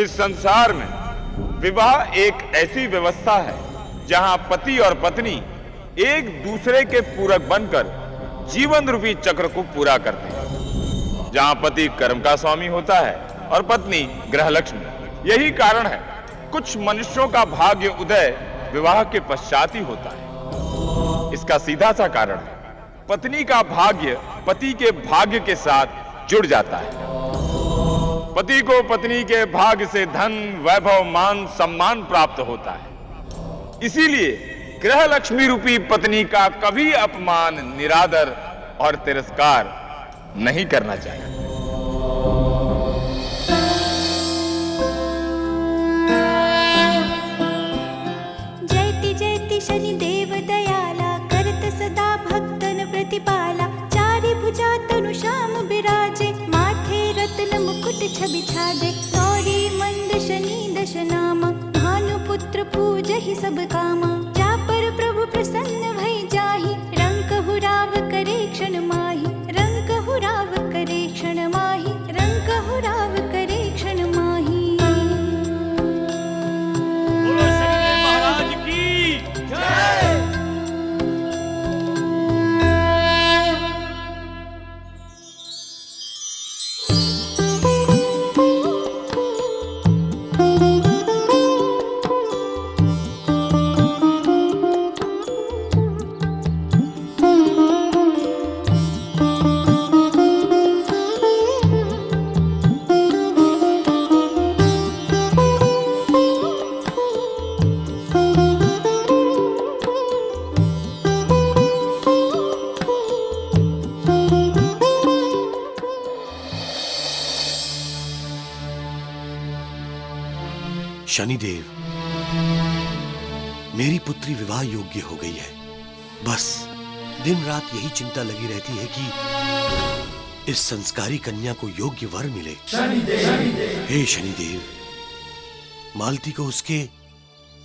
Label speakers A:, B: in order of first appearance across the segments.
A: इस संसार में विवाह एक ऐसी व्यवस्था है जहां पति और पत्नी एक दूसरे के पूरक बनकर जीवन रूपी चक्र को पूरा करते हैं, जहां पति कर्म का स्वामी होता है और पत्नी गृहलक्ष्मी। यही कारण है कुछ मनुष्यों का भाग्य उदय विवाह के पश्चात ही होता है। इसका सीधा सा कारण है पत्नी का भाग्य पति के भाग्य के साथ जुड़ जाता है। पति को पत्नी के भाग्य से धन, वैभव, मान, सम्मान प्राप्त होता है। इसीलिए गृह लक्ष्मी रूपी पत्नी का कभी अपमान, निरादर और तिरस्कार नहीं करना चाहिए।
B: जयति जयति शनिदेव दयाला, करत सदा भक्तन प्रतिपाला। चारि भुजा तनु श्याम बिराजे, माथे रत्न मुकुट छवि छाजे। गौरी मंद शनि दश नामा, भानुपुत्र पूजहि सब कामा। जा पर प्रभु प्रसन्न भई जाहि, रंग हुराव करे क्षण माहि। रंग हुराव करे क्षण माहि, रंग हुराव करे क्षण माहि।
C: बोलो शनिदेव महाराज की जय।
D: शनिदेव, मेरी पुत्री विवाह योग्य हो गई है। बस दिन रात यही चिंता लगी रहती है कि इस संस्कारी कन्या को योग्य वर मिले। शनिदेव, हे शनिदेव, मालती को उसके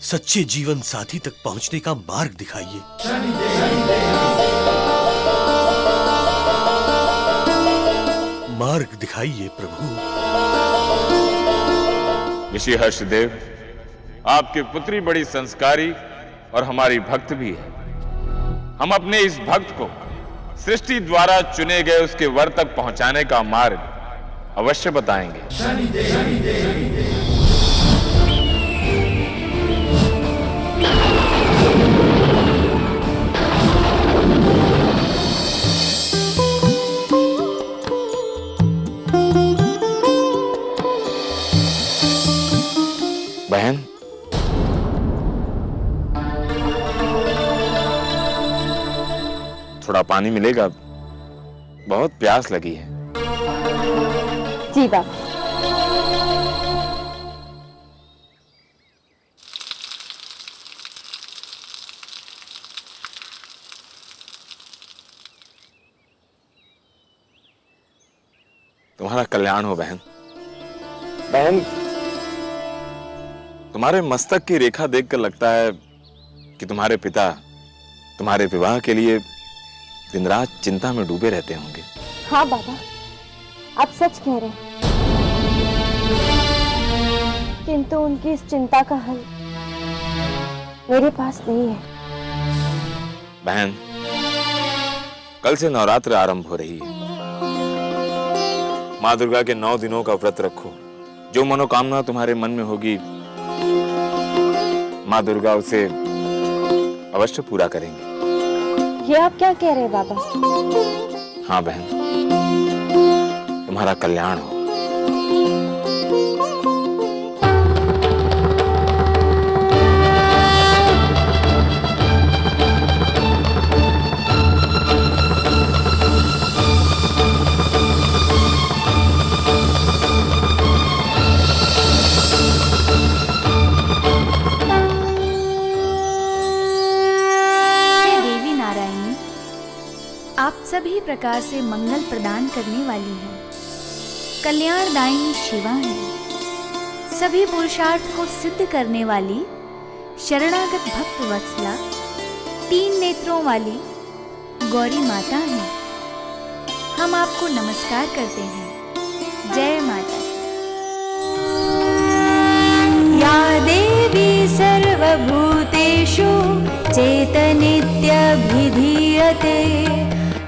D: सच्चे जीवन साथी तक पहुंचने का मार्ग दिखाइए। मार्ग दिखाइए प्रभु।
A: ऋषि हर्षदेव, आपकी पुत्री बड़ी संस्कारी और हमारी भक्त भी है। हम अपने इस भक्त को सृष्टि द्वारा चुने गए उसके वर तक पहुंचाने का मार्ग अवश्य बताएंगे। बहन, थोड़ा पानी मिलेगा? बहुत प्यास लगी है।
E: जी बाबा।
A: तुम्हारा कल्याण हो बहन। बहन, तुम्हारे मस्तक की रेखा देखकर लगता है कि तुम्हारे पिता तुम्हारे विवाह के लिए दिन रात चिंता में डूबे रहते होंगे।
E: हाँ बाबा, आप सच कह रहे हैं, किंतु उनकी इस चिंता का हल मेरे पास नहीं है।
A: बहन, कल से नवरात्र आरंभ हो रही है। माँ दुर्गा के 9 दिनों का व्रत रखो। जो मनोकामना तुम्हारे मन में होगी, माँ दुर्गा उसे अवश्य पूरा करेंगे।
E: ये आप क्या कह रहे हैं बाबा?
A: हाँ बहन, तुम्हारा कल्याण हो।
B: आप सभी प्रकार से मंगल प्रदान करने वाली है, कल्याणदायिनी शिवा है। सभी पुरुषार्थ को सिद्ध करने वाली शरणागत भक्त वत्सला, 3 नेत्रों वाली गौरी माता है। हम आपको नमस्कार करते हैं। जय माता। देवी सर्वभूतेषु चेतनित्यभिधीयते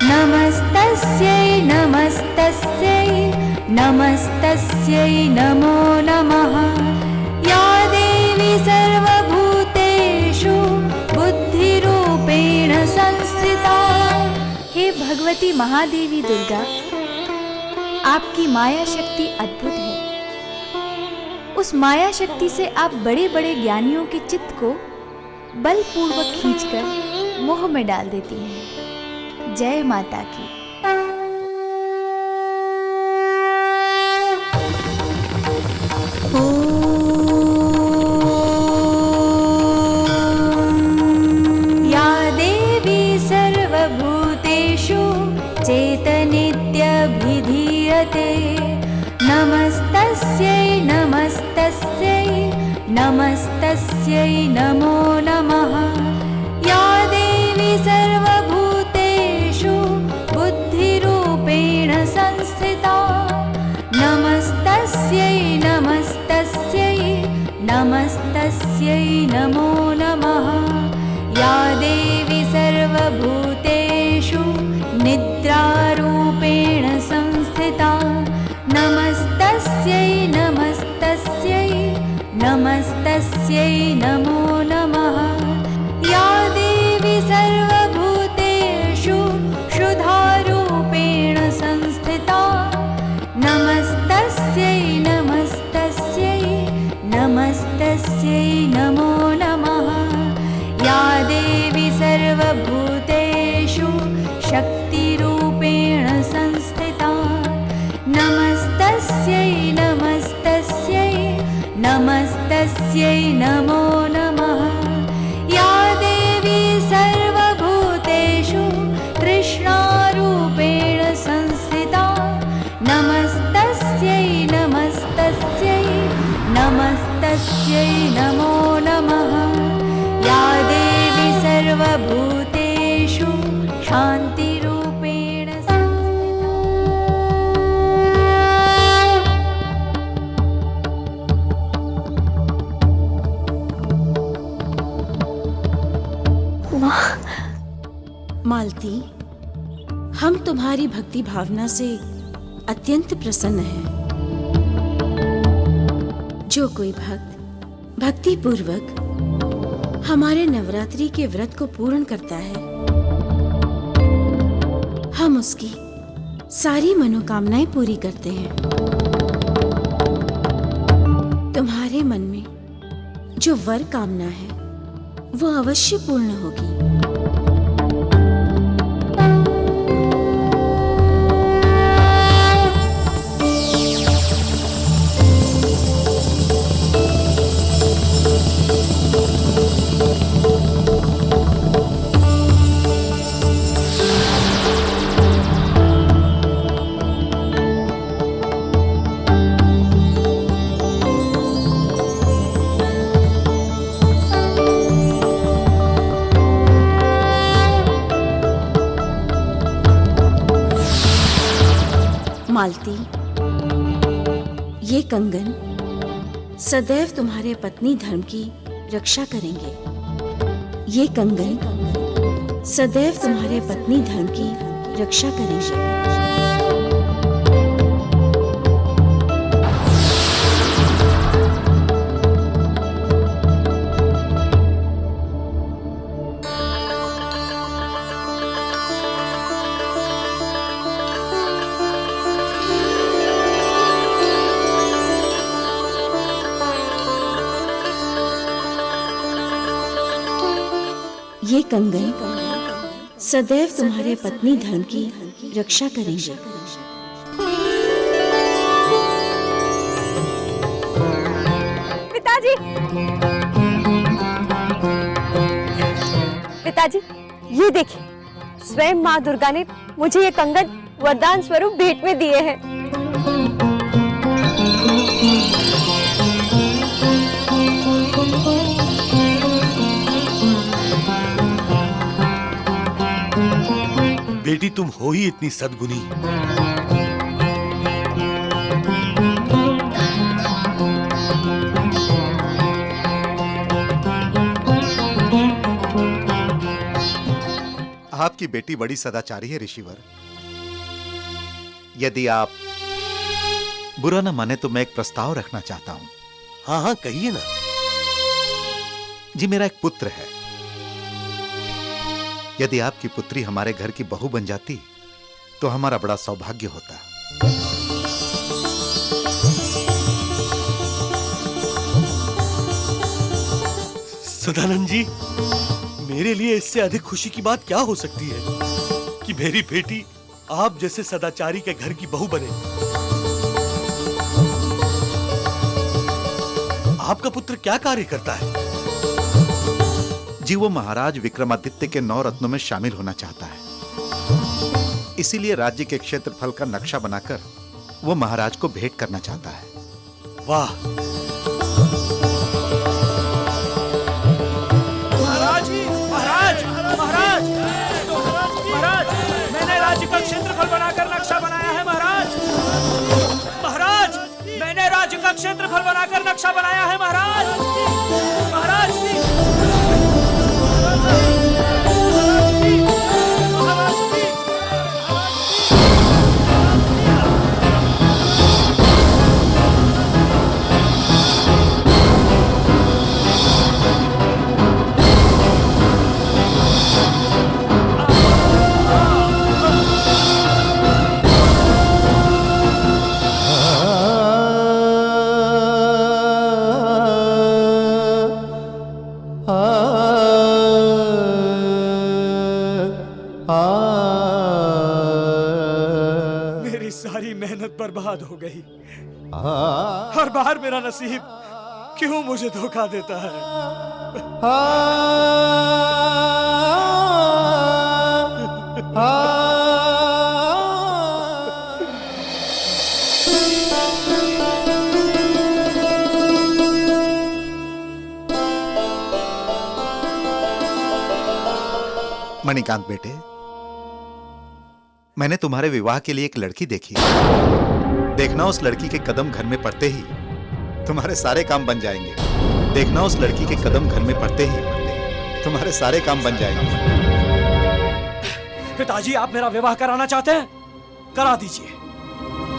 B: नमस्तस्यै नमस्तस्यै नमस्तस्यै नमो नमः या देवी सर्वभूतेषु बुद्धिरूपेण संस्थिता। हे भगवती महादेवी दुर्गा, आपकी माया शक्ति अद्भुत है। उस माया शक्ति से आप बड़े बड़े ज्ञानियों के चित्त को बलपूर्वक खींचकर मोह में डाल देती हैं। जय माता की। या देवी सर्वभूतेषु चेतनित्यभिधीयते नमस्तस्यै नमस्तस्यै नमस्तस्यै नमो नमः या देवी सर्वभूतेषु बुद्धिरूपेण संस्थिता नमस्तस्यै नमस्तस्यै नमस्तस्यै नमो नमः या देवी सर्वभूतेषु निद्रारूपेण संस्थिता नमस्तस्यै नमस्तस्यै नमस्तस्यै नमो नमः या देवी सर्वभूतेषु क्षुधारूपेण संस्थिता नमस्तस्यै नमस्तस्यै नमस्तस्यै नमो नमः या देवी सर्वभूतेषु शक्तिरूपेण संस्थिता नमस्तस्यै नमस्तस्यै नमस्तस्यै नमो नमः या देवी सर्वभूतेषु तृष्णारूपेण संस्थिता नमस्तस्यै नमस्तस्यै नमस्तस्यै नमो नमः या देवी सर्वभूतेषु शान्तिरूपेण
F: मालती, हम तुम्हारी भक्ति भावना से अत्यंत प्रसन्न हैं। जो कोई भक्त भक्ति पूर्वक हमारे नवरात्रि के व्रत को पूर्ण करता है, हम उसकी सारी मनोकामनाएं पूरी करते हैं। तुम्हारे मन में जो वर कामना है वो अवश्य पूर्ण होगी। मालती, ये कंगन सदैव तुम्हारे पत्नी धर्म की रक्षा करेंगे। ये कंगन सदैव तुम्हारे पत्नी धर्म की रक्षा करेंगे। ये कंगन सदैव तुम्हारे पत्नी धर्म की रक्षा करेंगे।
E: पिताजी, पिताजी, ये देखिए, स्वयं माँ दुर्गा ने मुझे ये कंगन वरदान स्वरूप भेंट में दिए हैं।
D: बेटी, तुम हो ही इतनी सद्गुणी।
G: आपकी बेटी बड़ी सदाचारी है ऋषिवर। यदि आप बुरा न माने तो मैं एक प्रस्ताव रखना चाहता हूं।
D: हाँ हाँ कहिए ना।
G: जी, मेरा एक पुत्र है। यदि आपकी पुत्री हमारे घर की बहू बन जाती तो हमारा बड़ा सौभाग्य होता।
D: सदानंद जी, मेरे लिए इससे अधिक खुशी की बात क्या हो सकती है कि मेरी बेटी आप जैसे सदाचारी के घर की बहू बने। आपका पुत्र क्या कार्य करता है?
G: जी, वो महाराज विक्रमादित्य के 9 रत्नों में शामिल होना चाहता है। इसीलिए राज्य के क्षेत्रफल का नक्शा बनाकर वो महाराज को भेंट करना चाहता है।
D: वाह!
C: महाराज महाराज महाराज महाराज, मैंने राज्य का क्षेत्रफल बनाकर नक्शा बनाया है महाराज। महाराज, मैंने राज्य का क्षेत्रफल बनाकर नक्शा बनाया है महाराज। महाराज मेहनत बर्बाद हो गई। हर बार मेरा नसीब क्यों मुझे धोखा देता है।
G: मणिकांत बेटे, मैंने तुम्हारे विवाह के लिए एक लड़की देखी। देखना उस लड़की के कदम घर में पड़ते ही तुम्हारे सारे काम बन जाएंगे। देखना उस लड़की के कदम घर में पड़ते ही तुम्हारे सारे काम बन जाएंगे।
C: पिताजी, आप मेरा विवाह कराना चाहते हैं? करा दीजिए,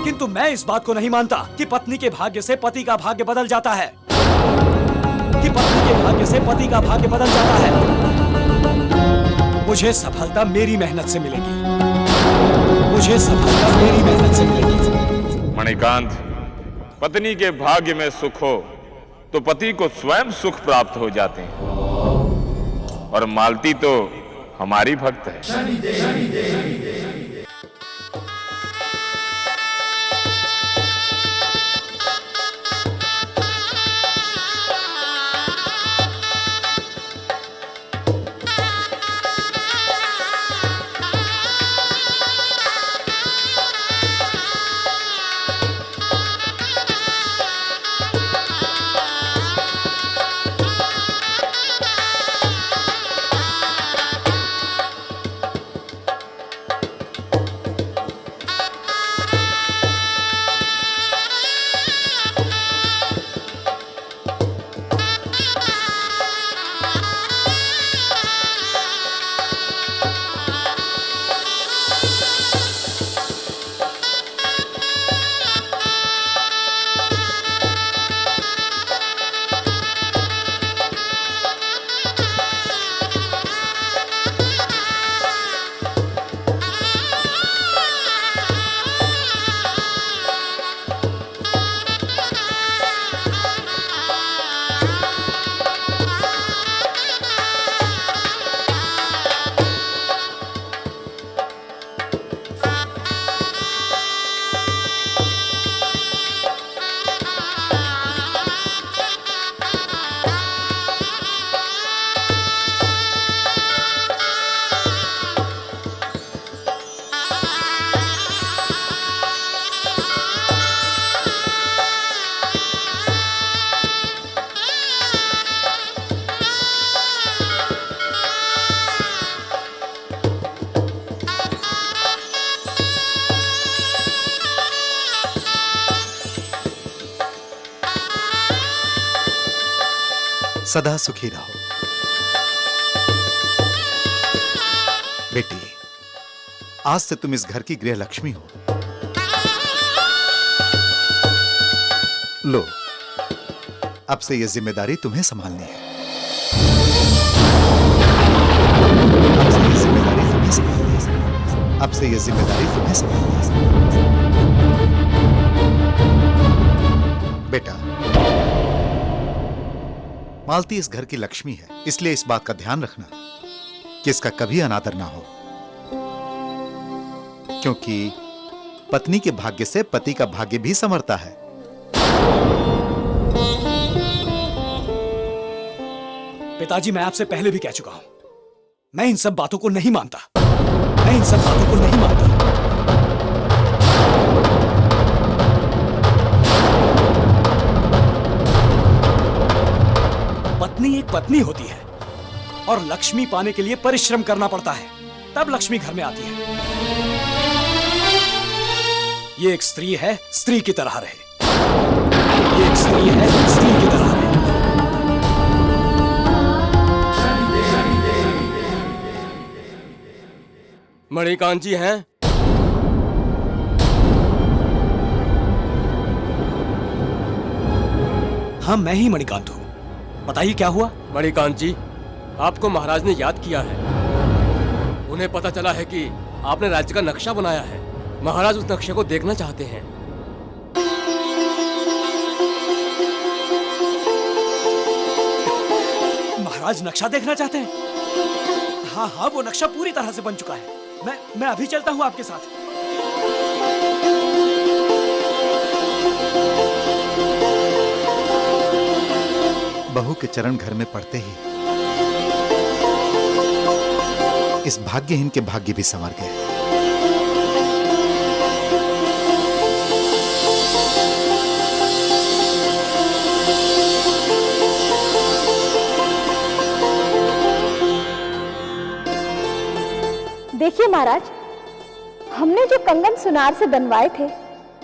C: किंतु मैं इस बात को नहीं मानता कि पत्नी के भाग्य से पति का भाग्य बदल जाता है। कि पत्नी के भाग्य से पति का भाग्य बदल जाता है। मुझे सफलता मेरी मेहनत से मिलेगी। मुझे सफलता मेरी मेहनत से मिलेगी।
A: मणिकांत, पत्नी के भाग्य में सुख हो तो पति को स्वयं सुख प्राप्त हो जाते हैं। और मालती तो हमारी भक्त है।
G: सदा सुखी रहो बेटी। आज से तुम इस घर की गृह लक्ष्मी हो। लो, अब से यह जिम्मेदारी तुम्हें संभालनी है। अब से यह जिम्मेदारी तुम्हें संभालनी है। अब से यह जिम्मेदारी तुम्हें संभालनी है। बेटा, मालती इस घर की लक्ष्मी है, इसलिए इस बात का ध्यान रखना कि इसका कभी अनादर ना हो, क्योंकि पत्नी के भाग्य से पति का भाग्य भी संवरता है।
C: पिताजी, मैं आपसे पहले भी कह चुका हूं, मैं इन सब बातों को नहीं मानता। मैं इन सब बातों को नहीं मानता। पत्नी एक पत्नी होती है और लक्ष्मी पाने के लिए परिश्रम करना पड़ता है, तब लक्ष्मी घर में आती है। ये एक स्त्री है, स्त्री की तरह रहे। ये एक स्त्री है, स्त्री की तरह रहे।
H: मणिकांत जी हैं?
C: हाँ, मैं ही मणिकांत हूं। बताइए क्या हुआ?
H: मणिकांत जी, आपको महाराज ने याद किया है। उन्हें पता चला है कि आपने राज्य का नक्शा बनाया है। महाराज उस नक्शे को देखना चाहते हैं।
C: महाराज नक्शा देखना चाहते हैं? हाँ हाँ, वो नक्शा पूरी तरह से बन चुका है। मैं अभी चलता हूं आपके साथ।
G: बहू के चरण घर में पड़ते ही इस भाग्यहीन के भाग्य भी संवर गए।
E: देखिए महाराज, हमने जो कंगन सुनार से बनवाए थे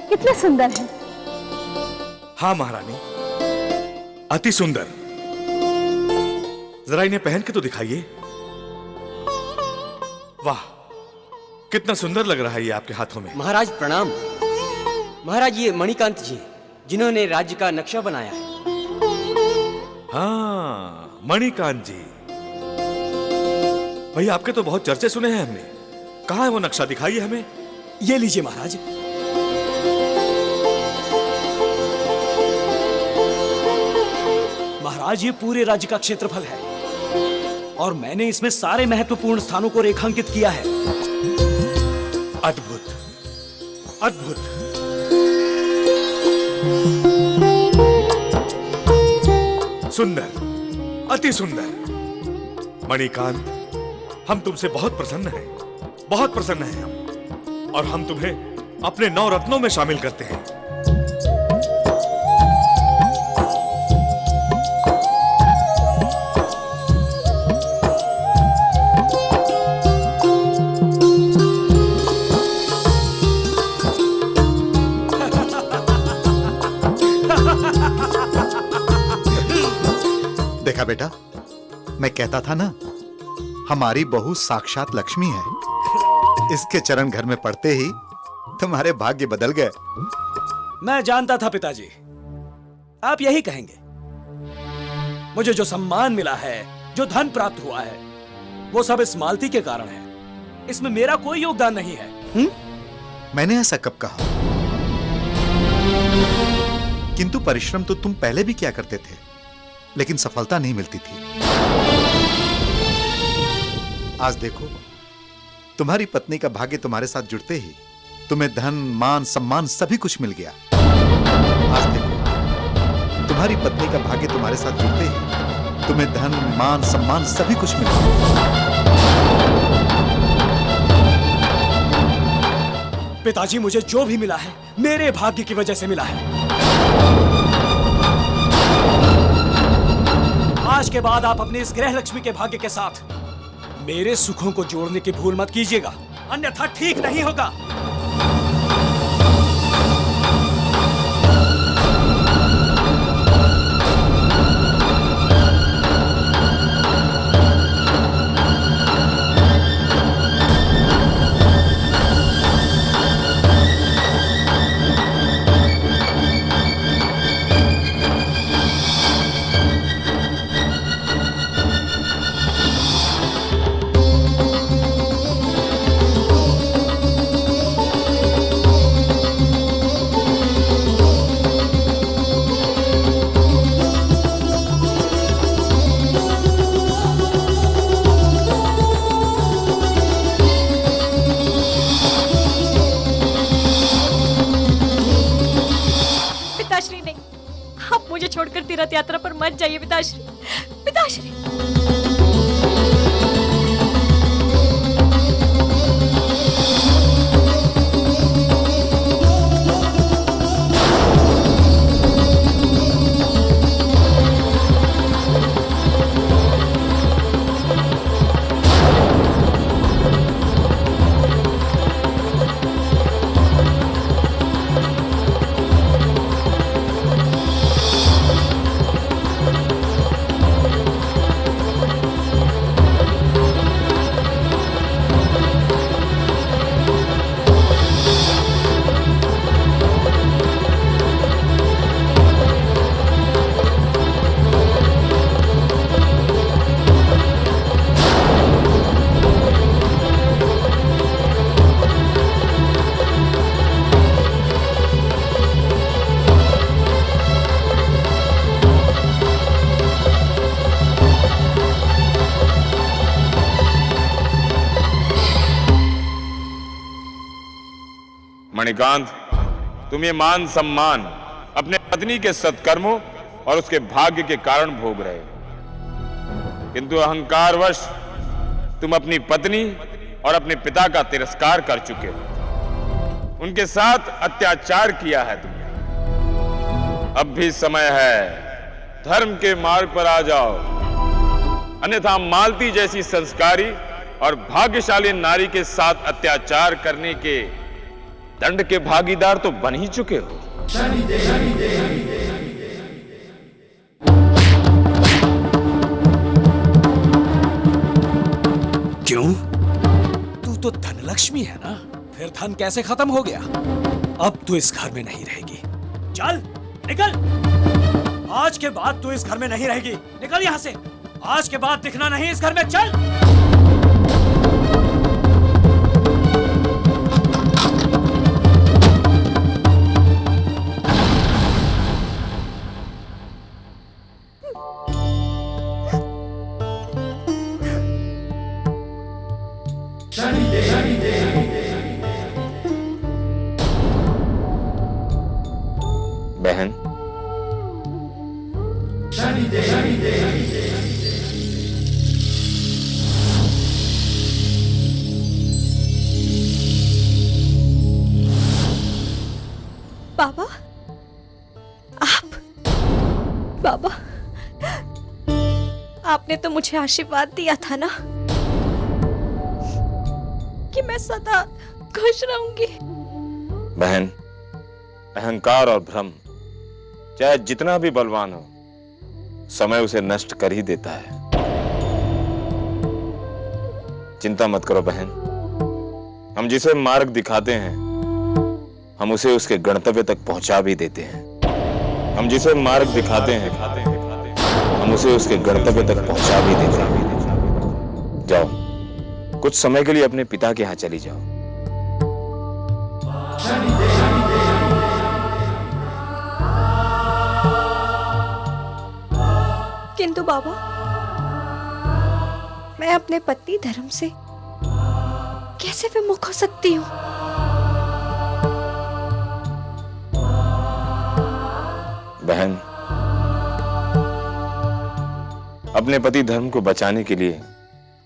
E: कितने सुंदर हैं।
I: हाँ महारानी, अति सुंदर। जरा इन्हें पहन के तो दिखाइए। वाह, कितना सुंदर लग रहा है ये आपके हाथों में।
J: महाराज प्रणाम। महाराज, ये मणिकांत जी जिन्होंने राज्य का नक्शा बनाया है।
I: हाँ, मणिकांत जी। भैया, आपके तो बहुत चर्चे सुने हैं हमने। कहाँ है वो नक्शा? दिखाइए हमें।
C: ये लीजिए महाराज। महाराज, ये पूरे राज्य का क्षेत्रफल है और मैंने इसमें सारे महत्वपूर्ण स्थानों को रेखांकित किया है।
I: अद्भुत, अद्भुत। सुंदर, अति सुंदर। मणिकांत, हम तुमसे बहुत प्रसन्न हैं, बहुत प्रसन्न हैं हम, और हम तुम्हें अपने 9 रत्नों में शामिल करते हैं।
G: देखा बेटा, मैं कहता था ना, हमारी बहू साक्षात लक्ष्मी है। इसके चरण घर में पड़ते ही तुम्हारे भाग्य बदल गए।
C: मैं जानता था पिताजी, आप यही कहेंगे। मुझे जो सम्मान मिला है, जो धन प्राप्त हुआ है, वो सब इस मालती के कारण है। इसमें मेरा कोई योगदान नहीं है।
G: मैंने ऐसा कब कहा? किंतु परिश्रम तो तुम पहले भी किया करते थे, लेकिन सफलता नहीं मिलती थी। आज देखो, तुम्हारी पत्नी का भाग्य तुम्हारे साथ जुड़ते ही तुम्हें धन, मान, सम्मान सभी कुछ मिल गया। आज देखो, तुम्हारी पत्नी का भाग्य तुम्हारे साथ जुड़ते ही तुम्हें धन, मान, सम्मान सभी कुछ मिल गया।
C: पिताजी, मुझे जो भी मिला है मेरे भाग्य की वजह से मिला है। आज के बाद आप अपने इस गृह लक्ष्मी के भाग्य के साथ मेरे सुखों को जोड़ने की भूल मत कीजिएगा, अन्यथा ठीक नहीं होगा।
E: छोड़कर तीर्थ यात्रा पर मत जाइए पिताश्री, पिताश्री।
A: मणिकांत, तुम ये मान सम्मान अपने पत्नी के सत्कर्मों और उसके भाग्य के कारण भोग रहे हो, किंतु अहंकारवश तुम अपनी पत्नी और अपने पिता का तिरस्कार कर चुके हो। उनके साथ अत्याचार किया है तुमने। अब भी समय है, धर्म के मार्ग पर आ जाओ, अन्यथा मालती जैसी संस्कारी और भाग्यशाली नारी के साथ अत्याचार करने के दंड के भागीदार तो बन ही चुके हो।
C: क्यों? तू तो धनलक्ष्मी है ना, फिर धन कैसे खत्म हो गया? अब तू इस घर में नहीं रहेगी। चल निकल, आज के बाद तू इस घर में नहीं रहेगी। निकल यहाँ से, आज के बाद दिखना नहीं इस घर में। चल।
A: बहन,
E: बाबा, आप, बाबा, आपने तो मुझे आशीर्वाद दिया था ना कि मैं सदा खुश रहूंगी।
A: बहन, अहंकार और भ्रम चाहे जितना भी बलवान हो, समय उसे नष्ट कर ही देता है। चिंता मत करो बहन, हम जिसे मार्ग दिखाते हैं हम उसे उसके गंतव्य तक पहुंचा भी देते हैं। हम जिसे मार्ग दिखाते हैं हम उसे उसके गंतव्य तक पहुंचा भी देते हैं। जाओ, कुछ समय के लिए अपने पिता के यहां चली जाओ।
E: किंतु बाबा, मैं अपने पति धर्म से कैसे विमुख हो सकती हूँ?
A: बहन, अपने पति धर्म को बचाने के लिए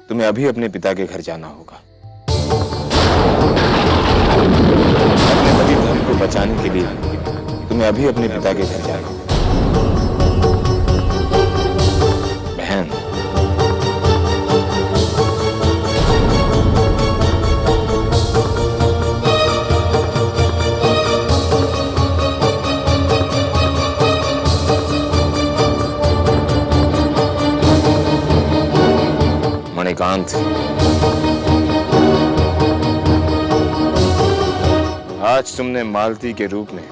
A: तुम्हें अभी अपने पिता के घर जाना होगा। अपने पति धर्म को बचाने के लिए तुम्हें अभी अपने पिता के घर जाना होगा। बहन, मणिकांत, आज तुमने मालती के रूप में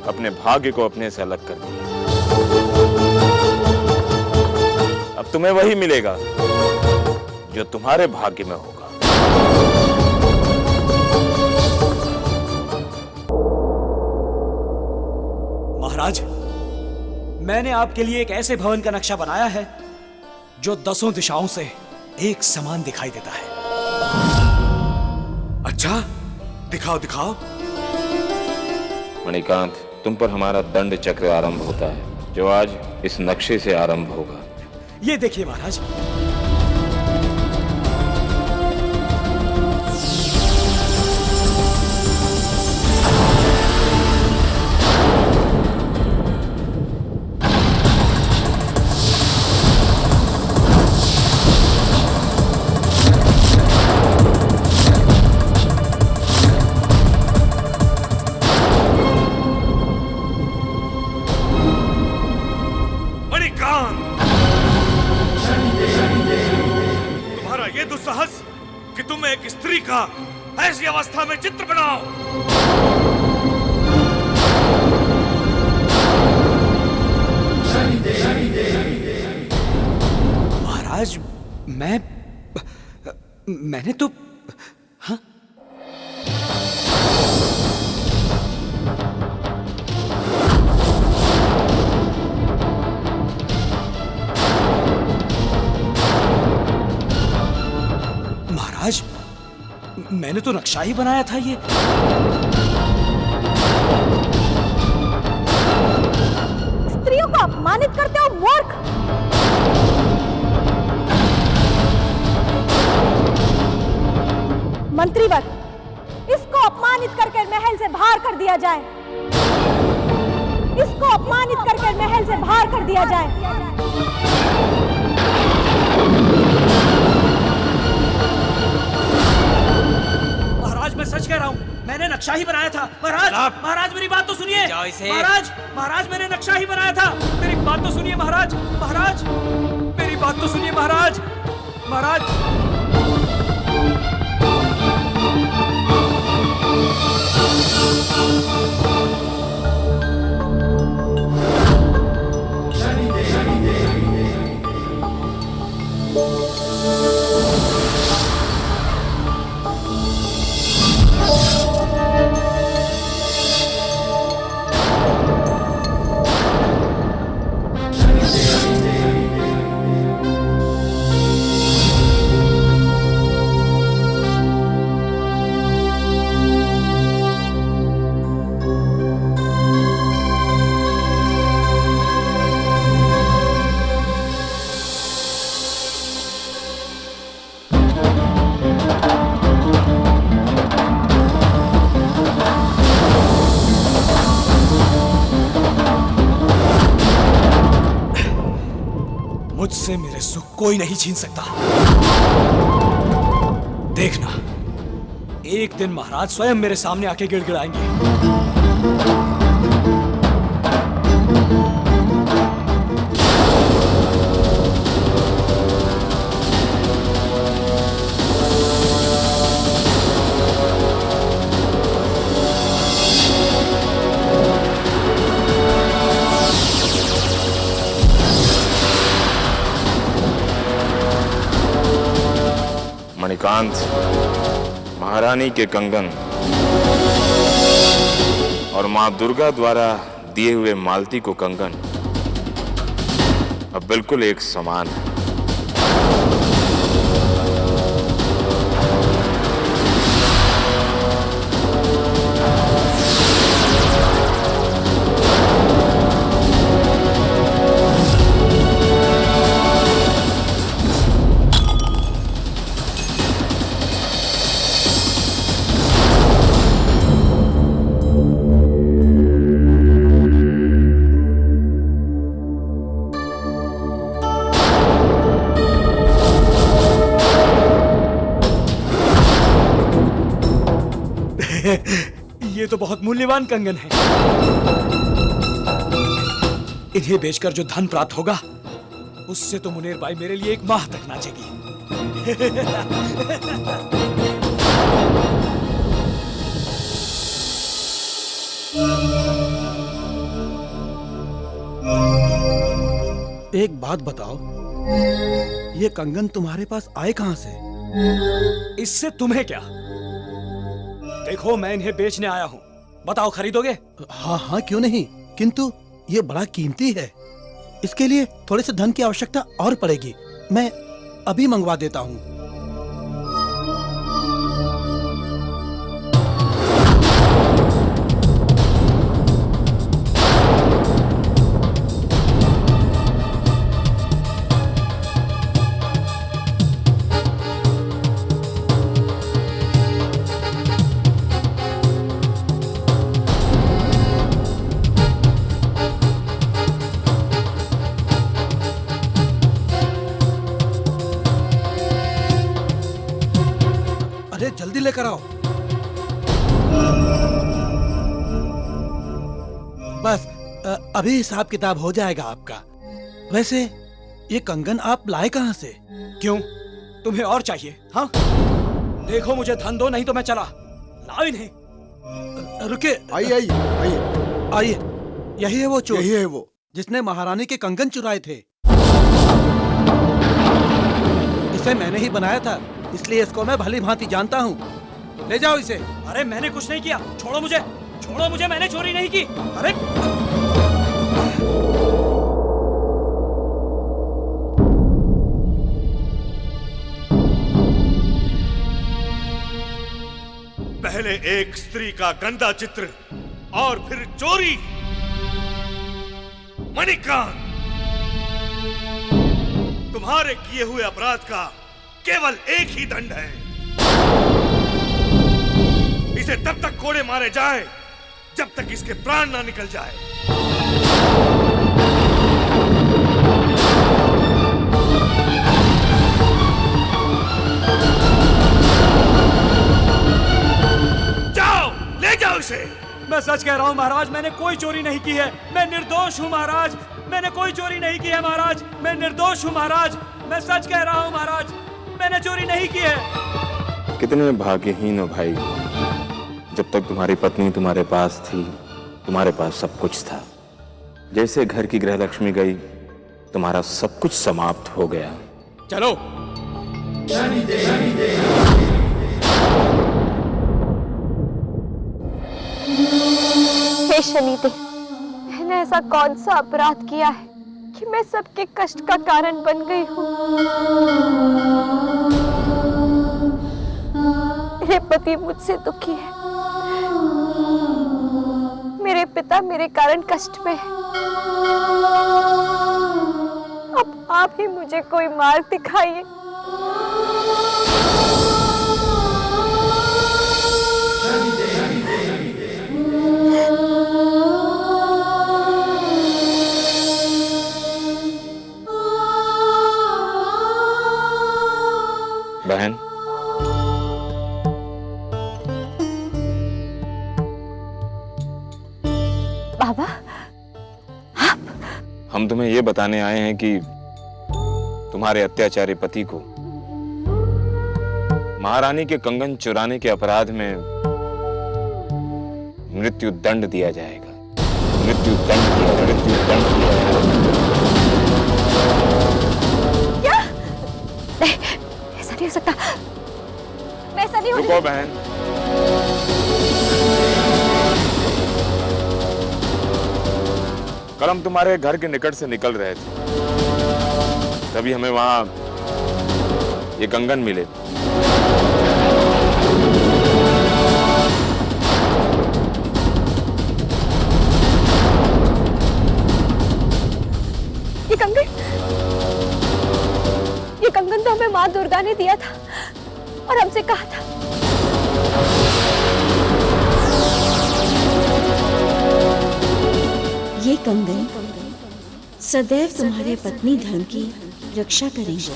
A: अपने भाग्य को अपने से अलग कर दिया। अब तुम्हें वही मिलेगा जो तुम्हारे भाग्य में होगा।
C: महाराज, मैंने आपके लिए एक ऐसे भवन का नक्शा बनाया है जो 10 दिशाओं से एक समान दिखाई देता है।
I: अच्छा, दिखाओ दिखाओ।
A: मणिकांत, तुम पर हमारा दंड चक्र आरंभ होता है। जो आज इस नक्शे से आरंभ होगा।
C: ये देखिए महाराज,
I: कि तुम एक स्त्री का ऐसी अवस्था में चित्र बनाओ।
C: महाराज, मैंने तो हाँ? महाराज, मैंने तो नक्शा ही बनाया था ये।
E: स्त्रियों को अपमानित करते हो मूर्ख! मंत्रीवर, इसको अपमानित करके महल से बाहर कर दिया जाए। इसको अपमानित करके महल से बाहर कर दिया जाए।
C: मैं सच कह रहा हूँ, मैंने नक्शा ही बनाया था। महाराज, महाराज मेरी बात तो सुनिए। महाराज, महाराज मैंने नक्शा ही बनाया था। मेरी बात तो सुनिए महाराज। महाराज, मेरी बात तो सुनिए महाराज। महाराज, मुझसे मेरे सुख कोई नहीं छीन सकता। देखना, एक दिन महाराज स्वयं मेरे सामने आके गिड़गिड़ाएंगे।
A: मणिकांत, महारानी के कंगन और मां दुर्गा द्वारा दिए हुए मालती को कंगन अब बिल्कुल एक समान है।
C: ये तो बहुत मूल्यवान कंगन है। इन्हें बेचकर जो धन प्राप्त होगा, उससे तो मुनेर बाई मेरे लिए एक माह तक नाचेगी।
K: एक बात बताओ, ये कंगन तुम्हारे पास आए कहां से?
C: इससे तुम्हें क्या? देखो, मैं इन्हें बेचने आया हूँ। बताओ, खरीदोगे?
K: हाँ हाँ, क्यों नहीं, किंतु ये बड़ा कीमती है। इसके लिए थोड़े से धन की आवश्यकता और पड़ेगी। मैं अभी मंगवा देता हूँ। बस अभी हिसाब किताब हो जाएगा आपका। वैसे ये कंगन आप लाए कहाँ से?
C: क्यों, तुम्हें और चाहिए? हाँ, देखो मुझे धन दो, नहीं तो मैं चला। लाओ इन्हें।
K: रुके, आइए आइए आइए आइए। यही है वो चोर, यही है वो जिसने महारानी के कंगन चुराए थे। इसे मैंने ही बनाया था, इसलिए इसको मैं भली भांति जानता हूँ। ले जाओ इसे।
C: अरे मैंने कुछ नहीं किया, छोड़ो मुझे, छोड़ो मुझे, मैंने चोरी नहीं की। अरे
I: पहले एक स्त्री का गंदा चित्र और फिर चोरी। मणिकांत, तुम्हारे किए हुए अपराध का केवल एक ही दंड है। इसे तब तक कोड़े मारे जाए जब तक इसके प्राण ना निकल जाए। जाओ, ले जाओ इसे।
C: मैं सच कह रहा हूँ महाराज, मैंने कोई चोरी नहीं की है। मैं निर्दोष हूँ महाराज, मैंने कोई चोरी नहीं की है महाराज। मैं निर्दोष हूँ महाराज, मैं सच कह रहा हूँ महाराज, मैंने चोरी नहीं की है।
A: कितने भाग्यहीन हो भाई, जब तक तुम्हारी पत्नी तुम्हारे पास थी, तुम्हारे पास सब कुछ था। जैसे घर की गृहलक्ष्मी गई, तुम्हारा सब कुछ समाप्त हो गया।
H: चलो।
E: हे शनिदेव, मैंने ऐसा कौन सा अपराध किया है कि मैं सबके कष्ट का कारण बन गई हूँ। मेरे पति मुझसे दुखी है, मेरे पिता मेरे कारण कष्ट में है। अब आप ही मुझे कोई मार्ग दिखाइए।
A: बहन,
E: बाबा,
A: हम तुम्हें ये बताने आए हैं कि तुम्हारे अत्याचारी पति को महारानी के कंगन चुराने के अपराध में मृत्यु दंड दिया जाएगा। मृत्यु दंड दिया जाएगा।
E: क्या? नहीं, ऐसा नहीं हो सकता। मैं ऐसा नहीं हो
A: रुको बहन, कल हम तुम्हारे घर के निकट से निकल रहे थे, तभी हमें वहां ये कंगन मिले।
E: ये कंगन तो हमें माँ दुर्गा ने दिया था और हमसे कहा था
F: ये कंगन सदैव तुम्हारे पत्नी धर्म की रक्षा करेंगे।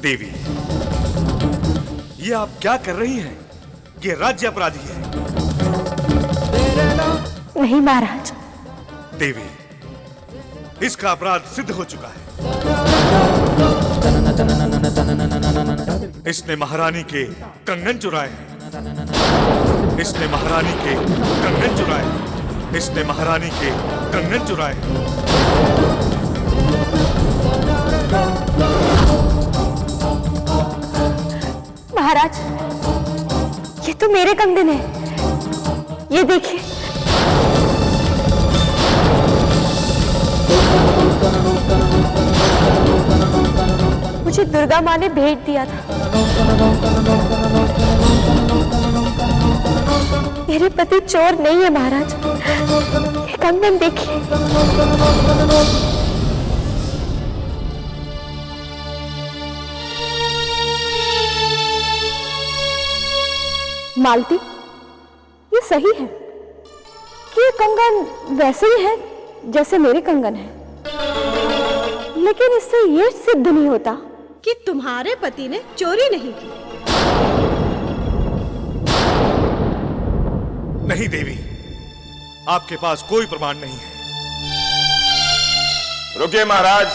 I: देवी, ये आप क्या कर रही हैं? ये राज्य अपराधी है।
E: नहीं महाराज।
I: देवी, इसका अपराध सिद्ध हो चुका है। इसने महारानी के कंगन चुराए। इसने महारानी के कंगन चुराए। इसने महारानी के कंगन चुराए।
E: महाराज, ये तो मेरे कंगन है, ये देखिए। दुर्गा माँ ने भेंट दिया था। मेरे पति चोर नहीं है महाराज। ये कंगन देखिए। मालती, ये सही है कि ये कंगन वैसे ही है जैसे मेरे कंगन है, लेकिन इससे ये सिद्ध नहीं होता
F: कि तुम्हारे पति ने चोरी नहीं की।
I: नहीं देवी, आपके पास कोई प्रमाण नहीं है।
A: रुकिए महाराज।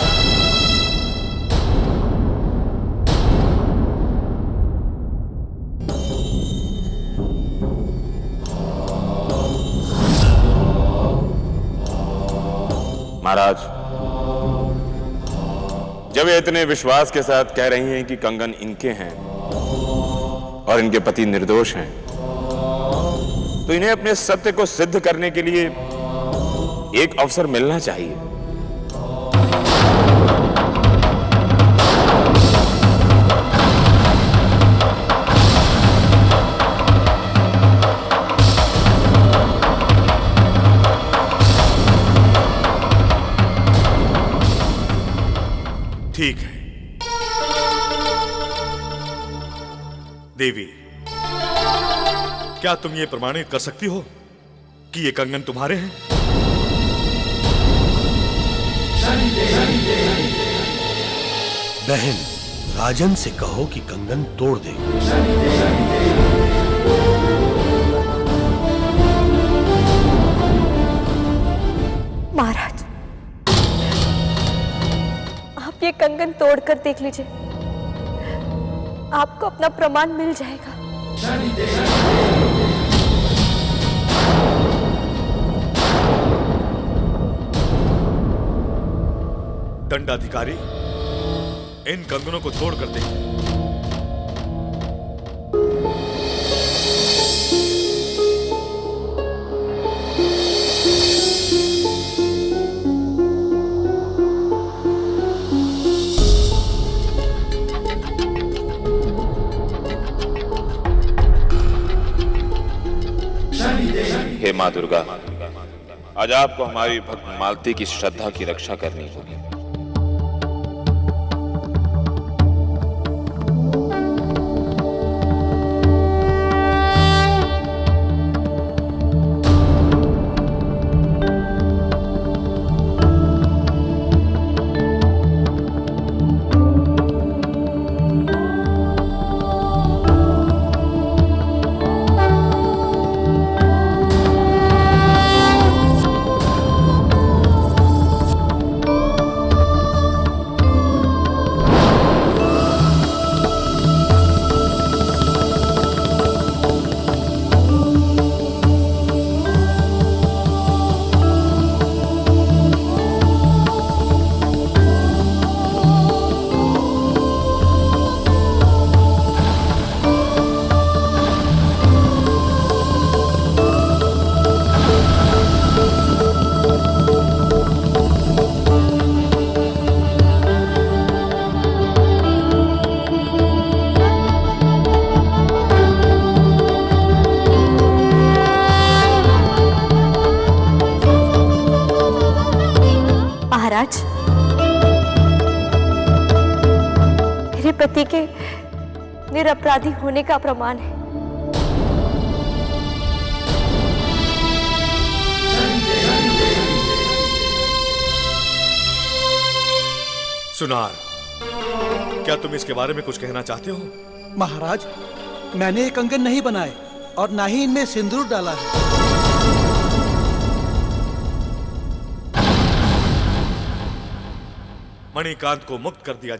A: महाराज, जब ये इतने विश्वास के साथ कह रही हैं कि कंगन इनके हैं और इनके पति निर्दोष हैं, तो इन्हें अपने सत्य को सिद्ध करने के लिए एक अवसर मिलना चाहिए।
I: ठीक है देवी, क्या तुम ये प्रमाणित कर सकती हो कि ये कंगन तुम्हारे हैं?
D: बहन, राजन से कहो कि कंगन तोड़ दे।
E: महाराज, आप ये कंगन तोड़कर देख लीजिए, आपको अपना प्रमाण मिल जाएगा।
I: दंडाधिकारी, इन कंगनों को तोड़ कर दे।
A: हे माँ दुर्गा, आज आपको हमारी भक्त मालती की श्रद्धा की रक्षा करनी होगी।
E: महाराज, मेरे पति के निरपराधी होने का प्रमाण है।
I: सुनार, क्या तुम इसके बारे में कुछ कहना चाहते हो?
K: महाराज, मैंने ये कंगन नहीं बनाए और ना ही इनमें सिंदूर डाला है।
I: मणिकांत को मुक्त कर दिया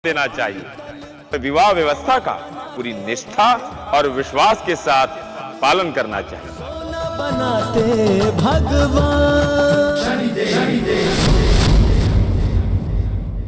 A: देना चाहिए। तो विवाह व्यवस्था का पूरी निष्ठा और विश्वास के साथ पालन करना चाहिए।
L: बनाते भगवान